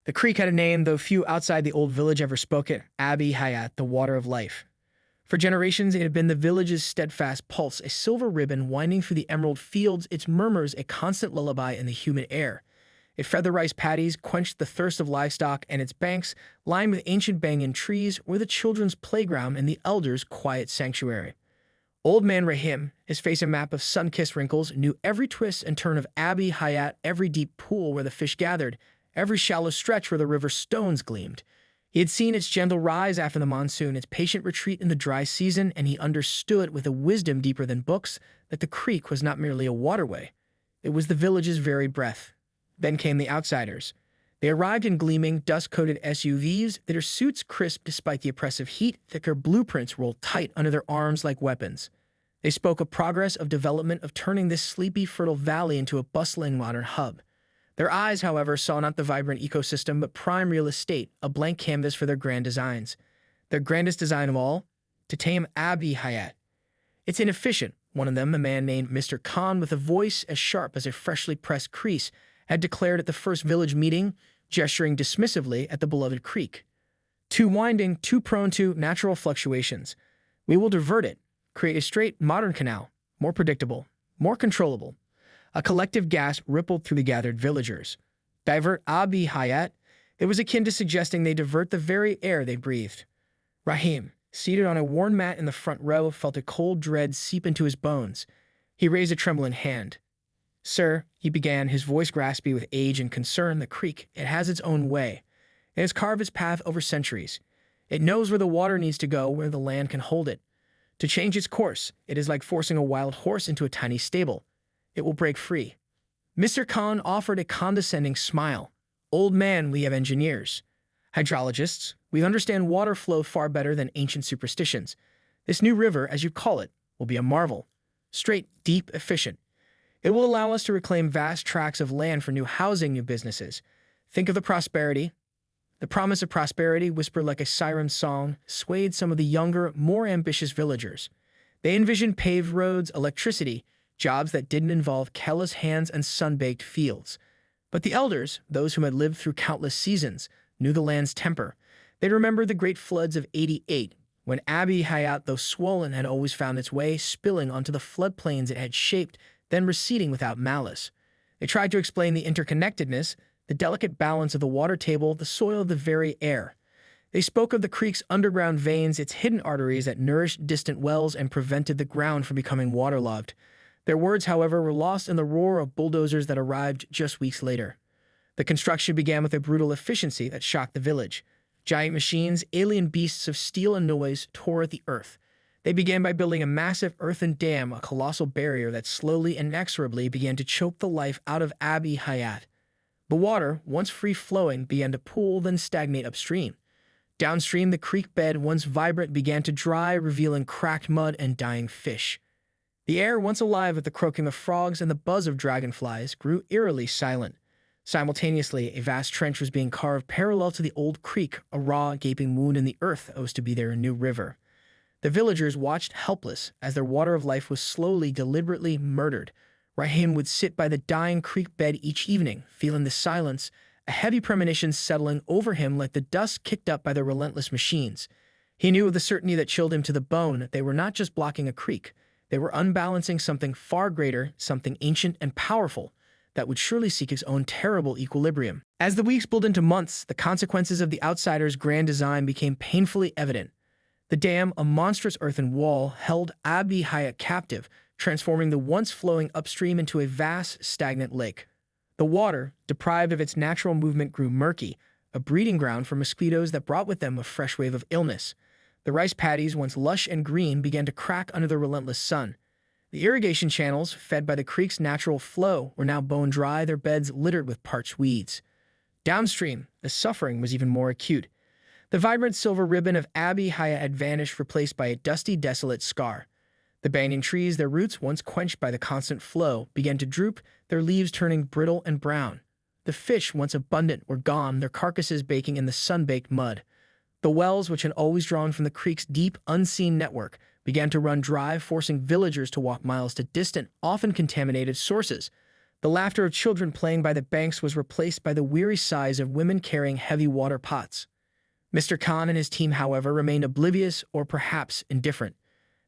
The creek had a name, though few outside the old village ever spoke it: Abi Hayat, the water of life. For generations, it had been the village's steadfast pulse, a silver ribbon winding through the emerald fields, its murmurs a constant lullaby in the humid air. It fed the rice paddies, quenched the thirst of livestock, and its banks, lined with ancient banyan trees, were the children's playground and the elders' quiet sanctuary. Old man Rahim, his face a map of sun-kissed wrinkles, knew every twist and turn of Abi Hayat, every deep pool where the fish gathered, every shallow stretch where the river's stones gleamed. He had seen its gentle rise after the monsoon, its patient retreat in the dry season, and he understood with a wisdom deeper than books that the creek was not merely a waterway. It was the village's very breath. Then came the outsiders. They arrived in gleaming, dust-coated SUVs, their suits crisp despite the oppressive heat, thicker blueprints rolled tight under their arms like weapons. They spoke of progress, of development, of turning this sleepy, fertile valley into a bustling modern hub. Their eyes, however, saw not the vibrant ecosystem, but prime real estate, a blank canvas for their grand designs. Their grandest design of all? To tame Abi Hayat. It's inefficient, one of them, a man named Mr. Khan with a voice as sharp as a freshly pressed crease, had declared at the first village meeting, gesturing dismissively at the beloved creek. Too winding, too prone to natural fluctuations. We will divert it, create a straight, modern canal, more predictable, more controllable. A collective gasp rippled through the gathered villagers. Divert Abi Hayat? It was akin to suggesting they divert the very air they breathed. Rahim, seated on a worn mat in the front row, felt a cold dread seep into his bones. He raised a trembling hand. "Sir," he began, his voice raspy with age and concern, "the creek, it has its own way. It has carved its path over centuries. It knows where the water needs to go, where the land can hold it. To change its course, it is like forcing a wild horse into a tiny stable. It will break free." Mr. Khan offered a condescending smile. "Old man, we have engineers. Hydrologists, we understand water flow far better than ancient superstitions. This new river, as you call it, will be a marvel. Straight, deep, efficient. It will allow us to reclaim vast tracts of land for new housing, new businesses. Think of the prosperity." The promise of prosperity, whispered like a siren song, swayed some of the younger, more ambitious villagers. They envisioned paved roads, electricity, jobs that didn't involve careless hands and sun-baked fields. But the elders, those who had lived through countless seasons, knew the land's temper. They remembered the great floods of '88, when Abi Hayat, though swollen, had always found its way, spilling onto the floodplains it had shaped, then receding without malice. They tried to explain the interconnectedness, the delicate balance of the water table, the soil of the very air. They spoke of the creek's underground veins, its hidden arteries that nourished distant wells and prevented the ground from becoming waterlogged. Their words, however, were lost in the roar of bulldozers that arrived just weeks later. The construction began with a brutal efficiency that shocked the village. Giant machines, alien beasts of steel and noise, tore at the earth. They began by building a massive earthen dam, a colossal barrier that slowly and inexorably began to choke the life out of Abi Hayat. The water, once free-flowing, began to pool, then stagnate upstream. Downstream, the creek bed, once vibrant, began to dry, revealing cracked mud and dying fish. The air, once alive with the croaking of frogs and the buzz of dragonflies, grew eerily silent. Simultaneously, a vast trench was being carved parallel to the old creek, a raw, gaping wound in the earth that was to be their new river. The villagers watched helpless as their water of life was slowly, deliberately murdered. Rahim would sit by the dying creek bed each evening, feeling the silence, a heavy premonition settling over him like the dust kicked up by the relentless machines. He knew with a certainty that chilled him to the bone that they were not just blocking a creek. They were unbalancing something far greater, something ancient and powerful, that would surely seek its own terrible equilibrium. As the weeks spilled into months, the consequences of the outsiders' grand design became painfully evident. The dam, a monstrous earthen wall, held Abi Hayat captive, transforming the once flowing upstream into a vast, stagnant lake. The water, deprived of its natural movement, grew murky, a breeding ground for mosquitoes that brought with them a fresh wave of illness. The rice paddies, once lush and green, began to crack under the relentless sun. The irrigation channels, fed by the creek's natural flow, were now bone dry, their beds littered with parched weeds. Downstream, the suffering was even more acute. The vibrant silver ribbon of Abi Hayat had vanished, replaced by a dusty, desolate scar. The banyan trees, their roots once quenched by the constant flow, began to droop, their leaves turning brittle and brown. The fish, once abundant, were gone, their carcasses baking in the sun-baked mud. The wells, which had always drawn from the creek's deep, unseen network, began to run dry, forcing villagers to walk miles to distant, often contaminated sources. The laughter of children playing by the banks was replaced by the weary sighs of women carrying heavy water pots. Mr. Khan and his team, however, remained oblivious or perhaps indifferent.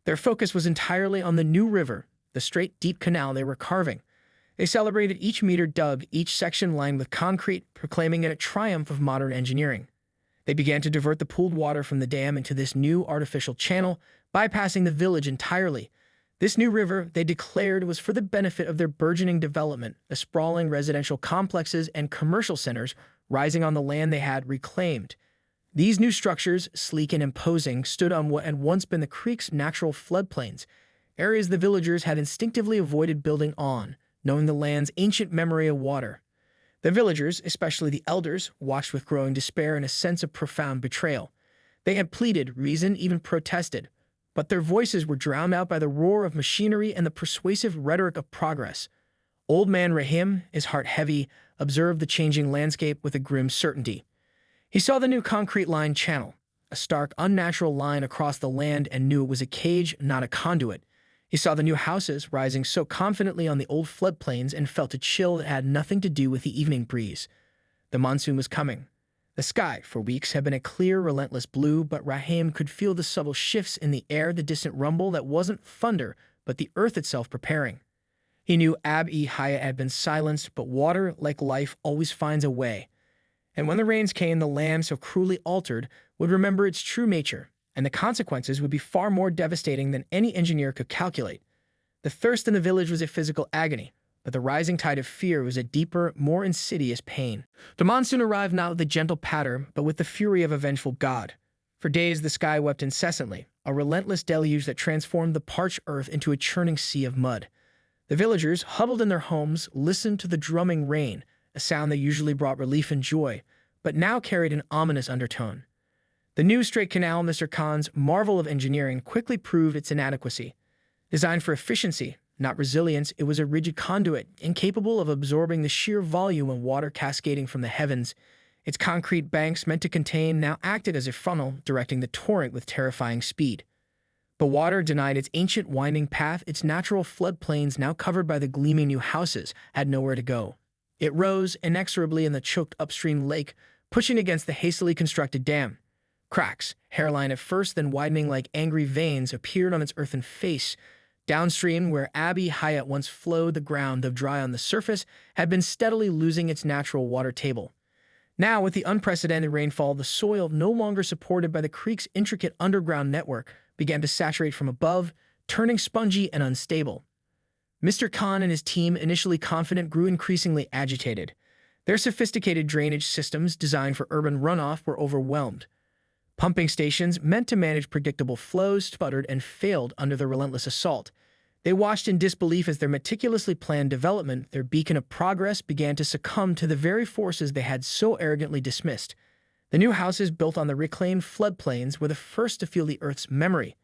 Their focus was entirely on the new river, the straight, deep canal they were carving. They celebrated each meter dug, each section lined with concrete, proclaiming it a triumph of modern engineering. They began to divert the pooled water from the dam into this new artificial channel, bypassing the village entirely. This new river, they declared, was for the benefit of their burgeoning development, the sprawling residential complexes and commercial centers rising on the land they had reclaimed. These new structures, sleek and imposing, stood on what had once been the creek's natural floodplains, areas the villagers had instinctively avoided building on, knowing the land's ancient memory of water. The villagers, especially the elders, watched with growing despair and a sense of profound betrayal. They had pleaded, reasoned, even protested, but their voices were drowned out by the roar of machinery and the persuasive rhetoric of progress. Old man Rahim, his heart heavy, observed the changing landscape with a grim certainty. He saw the new concrete-lined channel, a stark, unnatural line across the land, and knew it was a cage, not a conduit. He saw the new houses rising so confidently on the old floodplains and felt a chill that had nothing to do with the evening breeze. The monsoon was coming. The sky, for weeks, had been a clear, relentless blue, but Rahim could feel the subtle shifts in the air, the distant rumble that wasn't thunder, but the earth itself preparing. He knew Ab-e-Hayat had been silenced, but water, like life, always finds a way. And when the rains came, the land, so cruelly altered, would remember its true nature, and the consequences would be far more devastating than any engineer could calculate. The thirst in the village was a physical agony, but the rising tide of fear was a deeper, more insidious pain. The monsoon arrived not with a gentle patter, but with the fury of a vengeful god. For days the sky wept incessantly, a relentless deluge that transformed the parched earth into a churning sea of mud. The villagers, huddled in their homes, listened to the drumming rain, a sound that usually brought relief and joy, but now carried an ominous undertone. The new straight canal, Mr. Khan's marvel of engineering, quickly proved its inadequacy. Designed for efficiency, not resilience, it was a rigid conduit, incapable of absorbing the sheer volume of water cascading from the heavens. Its concrete banks, meant to contain, now acted as a funnel, directing the torrent with terrifying speed. The water denied its ancient winding path. Its natural floodplains, now covered by the gleaming new houses, had nowhere to go. It rose inexorably in the choked upstream lake, pushing against the hastily constructed dam. Cracks, hairline at first, then widening like angry veins, appeared on its earthen face. Downstream, where Ab-e-Hayat once flowed, the ground, though dry on the surface, had been steadily losing its natural water table. Now, with the unprecedented rainfall, the soil, no longer supported by the creek's intricate underground network, began to saturate from above, turning spongy and unstable. Mr. Khan and his team, initially confident, grew increasingly agitated. Their sophisticated drainage systems, designed for urban runoff, were overwhelmed. Pumping stations, meant to manage predictable flows, sputtered and failed under the relentless assault. They watched in disbelief as their meticulously planned development, their beacon of progress, began to succumb to the very forces they had so arrogantly dismissed. The new houses, built on the reclaimed floodplains, were the first to feel the Earth's memory.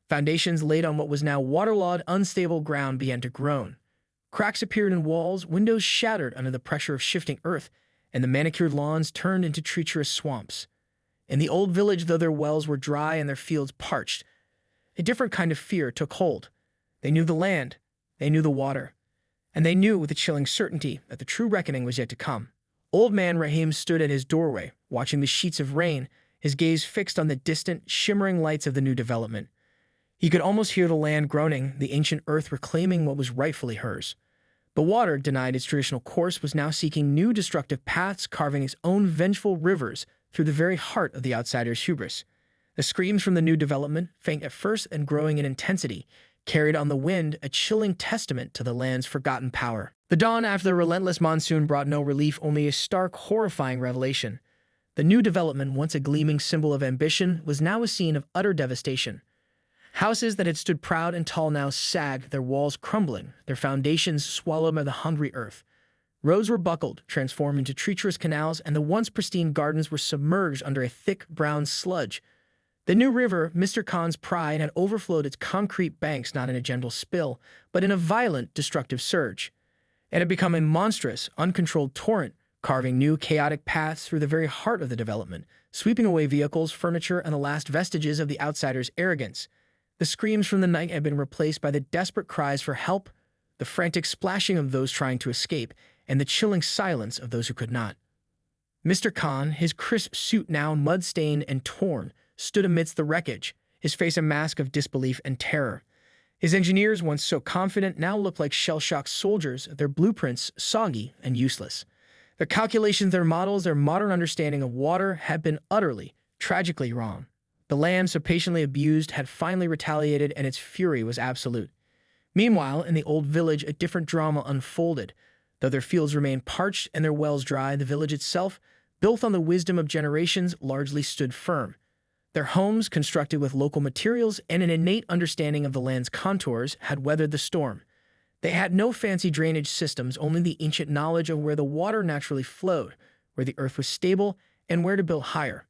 Foundations laid on what was now waterlogged, unstable ground began to groan. Cracks appeared in walls, windows shattered under the pressure of shifting earth, and the manicured lawns turned into treacherous swamps. In the old village, though their wells were dry and their fields parched, a different kind of fear took hold. They knew the land, they knew the water, and they knew with a chilling certainty that the true reckoning was yet to come. Old man Rahim stood at his doorway, watching the sheets of rain, his gaze fixed on the distant, shimmering lights of the new development. He could almost hear the land groaning, the ancient earth reclaiming what was rightfully hers. The water, denied its traditional course, was now seeking new destructive paths, carving its own vengeful rivers through the very heart of the outsider's hubris. The screams from the new development, faint at first and growing in intensity, carried on the wind, a chilling testament to the land's forgotten power. The dawn after the relentless monsoon brought no relief, only a stark, horrifying revelation. The new development, once a gleaming symbol of ambition, was now a scene of utter devastation. Houses that had stood proud and tall now sagged, their walls crumbling, their foundations swallowed by the hungry earth. Roads were buckled, transformed into treacherous canals, and the once pristine gardens were submerged under a thick brown sludge. The new river, Mr. Khan's pride, had overflowed its concrete banks not in a gentle spill, but in a violent, destructive surge. It had become a monstrous, uncontrolled torrent, carving new, chaotic paths through the very heart of the development, sweeping away vehicles, furniture, and the last vestiges of the outsider's arrogance. The screams from the night had been replaced by the desperate cries for help. the frantic splashing of those trying to escape, and the chilling silence of those who could not. Mr. Khan, his crisp suit now mud-stained and torn, stood amidst the wreckage, his face a mask of disbelief and terror. His engineers, once so confident, now looked like shell-shocked soldiers, their blueprints soggy and useless. Their calculations, their models, their modern understanding of water had been utterly, tragically wrong. The land, so patiently abused, had finally retaliated, and its fury was absolute. Meanwhile, in the old village, a different drama unfolded. Though their fields remained parched and their wells dry, the village itself, built on the wisdom of generations, largely stood firm. Their homes, constructed with local materials and an innate understanding of the land's contours, had weathered the storm. They had no fancy drainage systems, only the ancient knowledge of where the water naturally flowed, where the earth was stable, and where to build higher.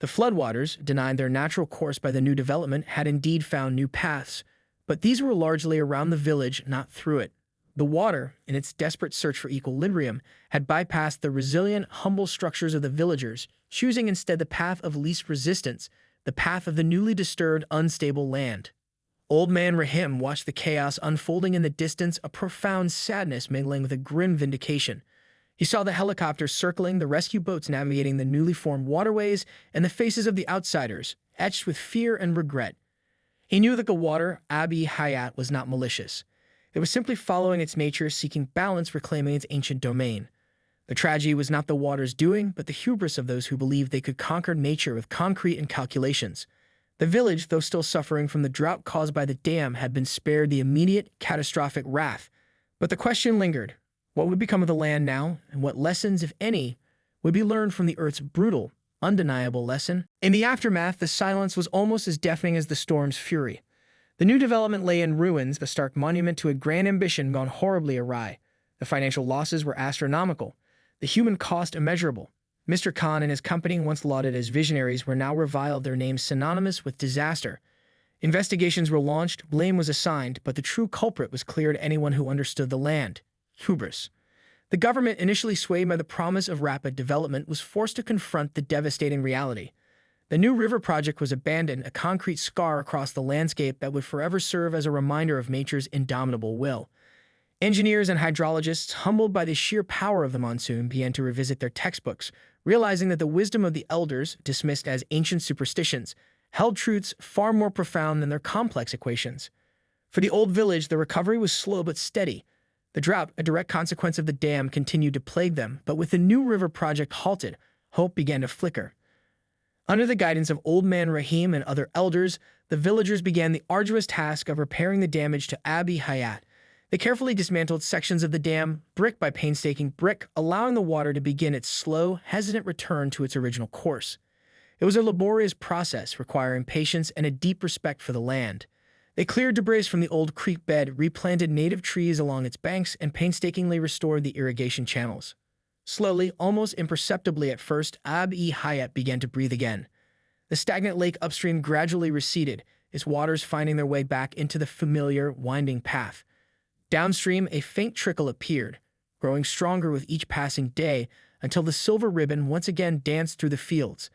The floodwaters, denied their natural course by the new development, had indeed found new paths, but these were largely around the village, not through it. The water, in its desperate search for equilibrium, had bypassed the resilient, humble structures of the villagers, choosing instead the path of least resistance, the path of the newly disturbed, unstable land. Old Man Rahim watched the chaos unfolding in the distance, a profound sadness mingling with a grim vindication. He saw the helicopters circling, the rescue boats navigating the newly formed waterways, and the faces of the outsiders, etched with fear and regret. He knew that the water, Abi Hayat, was not malicious. It was simply following its nature, seeking balance, reclaiming its ancient domain. The tragedy was not the water's doing, but the hubris of those who believed they could conquer nature with concrete and calculations. The village, though still suffering from the drought caused by the dam, had been spared the immediate, catastrophic wrath. But the question lingered. What would become of the land now, and what lessons, if any, would be learned from the Earth's brutal, undeniable lesson? In the aftermath, the silence was almost as deafening as the storm's fury. The new development lay in ruins, the stark monument to a grand ambition gone horribly awry. The financial losses were astronomical, the human cost immeasurable. Mr. Khan and his company, once lauded as visionaries, were now reviled, their names synonymous with disaster. Investigations were launched, blame was assigned, but the true culprit was clear to anyone who understood the land. Hubris. The government, initially swayed by the promise of rapid development, was forced to confront the devastating reality. The new river project was abandoned, a concrete scar across the landscape that would forever serve as a reminder of nature's indomitable will. Engineers and hydrologists, humbled by the sheer power of the monsoon, began to revisit their textbooks, realizing that the wisdom of the elders, dismissed as ancient superstitions, held truths far more profound than their complex equations. For the old village, the recovery was slow but steady. The drought, a direct consequence of the dam, continued to plague them, but with the new river project halted, hope began to flicker. Under the guidance of Old Man Rahim and other elders, the villagers began the arduous task of repairing the damage to Abi Hayat. They carefully dismantled sections of the dam, brick by painstaking brick, allowing the water to begin its slow, hesitant return to its original course. It was a laborious process, requiring patience and a deep respect for the land. They cleared debris from the old creek bed, replanted native trees along its banks, and painstakingly restored the irrigation channels. Slowly, almost imperceptibly at first, Abi Hayat began to breathe again. The stagnant lake upstream gradually receded, its waters finding their way back into the familiar, winding path. Downstream, a faint trickle appeared, growing stronger with each passing day until the silver ribbon once again danced through the fields.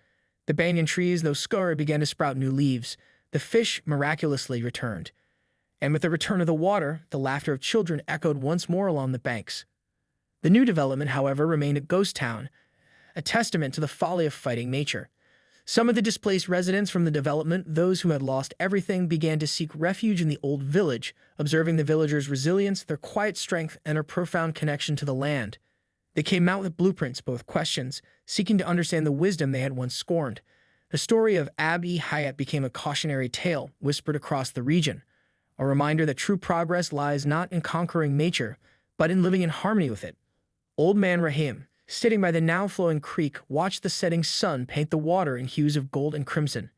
The banyan trees, though scarred, began to sprout new leaves. The fish miraculously returned. And with the return of the water, the laughter of children echoed once more along the banks. The new development, however, remained a ghost town, a testament to the folly of fighting nature. Some of the displaced residents from the development, those who had lost everything, began to seek refuge in the old village, observing the villagers' resilience, their quiet strength, and their profound connection to the land. They came out with blueprints, both questions, seeking to understand the wisdom they had once scorned. The story of Abi Hayat became a cautionary tale whispered across the region, a reminder that true progress lies not in conquering nature, but in living in harmony with it. Old Man Rahim, sitting by the now-flowing creek, watched the setting sun paint the water in hues of gold and crimson.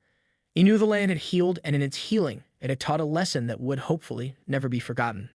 He knew the land had healed, and in its healing, it had taught a lesson that would, hopefully, never be forgotten.